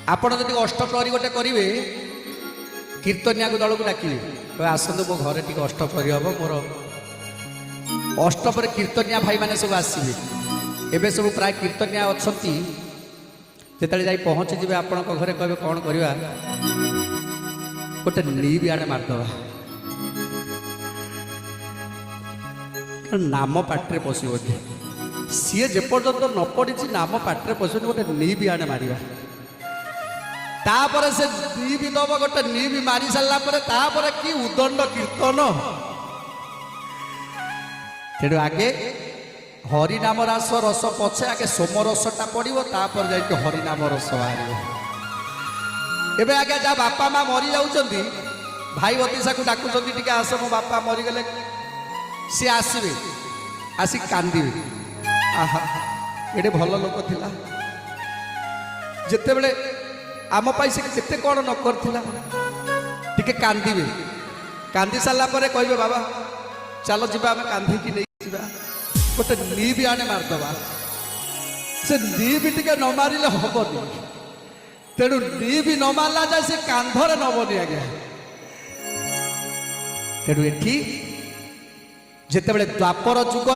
आपण जदि अष्टप्रहरी गोटे करेंगे कीर्तनिया दल को डाकिए आसतु मो घर टी अष्टप्रहरी हम मोर अष्टपर कीर्तनिया भाई मैंने सब आसवे एवं सब प्राय कीर्तनिया अच्छा जिते जा पहुँची जी आपण घरे कहे कौन करवा गोटे नी भी आड़े मारदवा नाम पाटे पशु सी जेपर्यंत न पड़ी नाम पाटे पशु गोटे नी भी आड़े मारिया तापर से नी भी दब गोटे नी भी मारी सारा कि उदंड कीर्तन तेणु आगे हरिनाम रस रस पछे आगे सोम रसटा पड़ो तापर जाके हरिनाम रस बाहर एवं आगे जहाँ बापा माँ मरी जाऊँगी भाई भतीसा को डाकुंट टी आस मो बापा मरीगले सी आसवे आसी कांदे आहा ये भल लोक थिला जिते बड़े आम से केते कौन न करथिला टिके कांदे कांदी सारा पर कहे बाबा चलो जीवा आम कांधिकी नहीं जीवा गोटे नी भी आने मारदवा से नी भी टिके न मारिले हबनी तेणु नी भी न मारला जाए से कांधरे नबनी आज्ञा तेणु एठी जिते बड़े द्वापर जुग